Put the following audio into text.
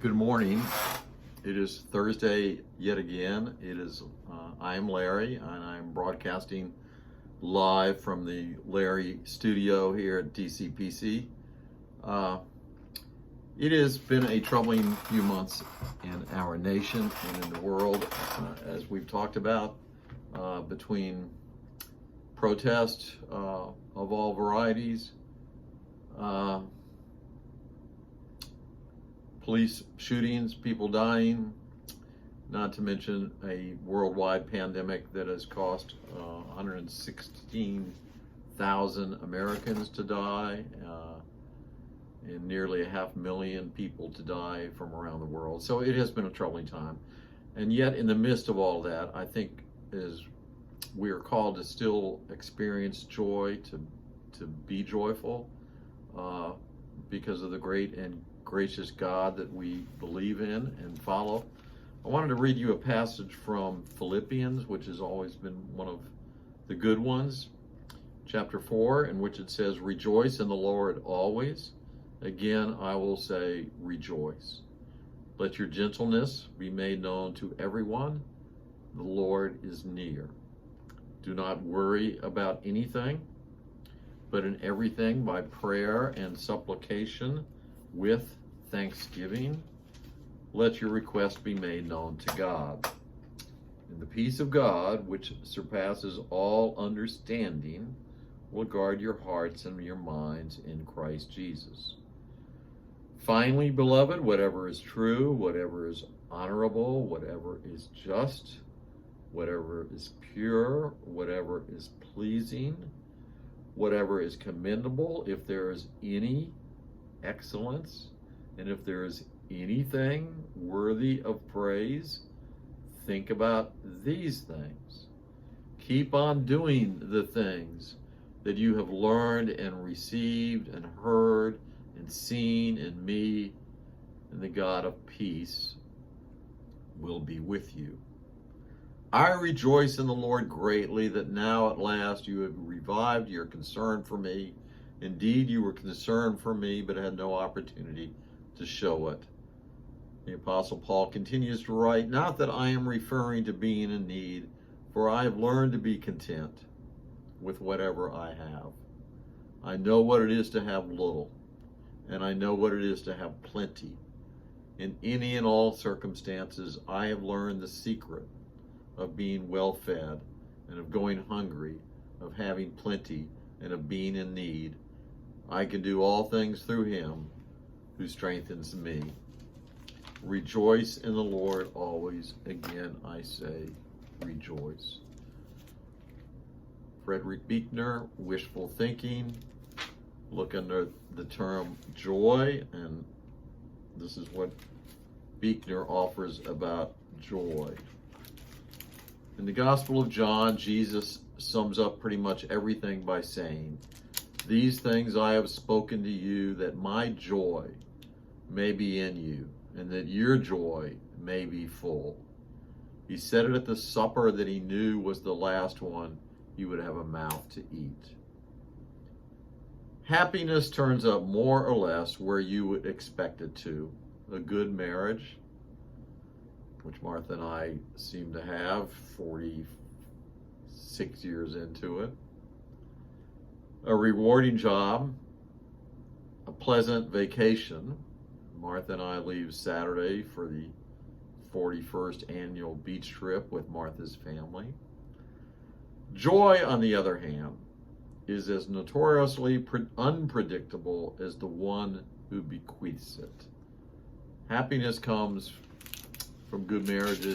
Good morning. It is Thursday yet again. I am Larry, and I'm broadcasting live from the Larry studio here at DCPC. It has been a troubling few months in our nation and in the world, as we've talked about, between protests of all varieties, police shootings, people dying, not to mention a worldwide pandemic that has cost 116,000 Americans to die, and nearly 500,000 people to die from around the world. So it has been a troubling time. And yet, in the midst of all that, I think we are called to still experience joy, to be joyful, because of the great and gracious God that we believe in and follow. I wanted to read you a passage from Philippians, which has always been one of the good ones, chapter 4, in which it says, "Rejoice in the Lord always. Again, I will say, rejoice. Let your gentleness be made known to everyone. The Lord is near. Do not worry about anything, but in everything by prayer and supplication with thanksgiving, let your request be made known to God. And the peace of God, which surpasses all understanding, will guard your hearts and your minds in Christ Jesus. Finally, beloved, whatever is true, whatever is honorable, whatever is just, whatever is pure, whatever is pleasing, whatever is commendable, if there is any excellence, and if there is anything worthy of praise, think about these things. Keep on doing the things that you have learned and received and heard and seen in me, and the God of peace will be with you. I rejoice in the Lord greatly that now at last you have revived your concern for me. Indeed, you were concerned for me, but had no opportunity to show it." The Apostle Paul continues to write, "Not that I am referring to being in need, for I have learned to be content with whatever I have. I know what it is to have little, and I know what it is to have plenty. In any and all circumstances, I have learned the secret of being well fed, and of going hungry, of having plenty, and of being in need. I can do all things through him who strengthens me. Rejoice in the Lord always. Again, I say, rejoice." Frederick Buechner, Wishful Thinking. Look under the term joy, and this is what Buechner offers about joy. In the Gospel of John, Jesus sums up pretty much everything by saying, "These things I have spoken to you, that my joy may be in you, and that your joy may be full." He said it at the supper that he knew was the last one he would have a mouth to eat. Happiness turns up more or less where you would expect it to. A good marriage, which Martha and I seem to have 46 years into it. A rewarding job, a pleasant vacation. Martha and I leave Saturday for the 41st annual beach trip with Martha's family. Joy, on the other hand, is as notoriously unpredictable as the one who bequeaths it. Happiness comes from good marriages,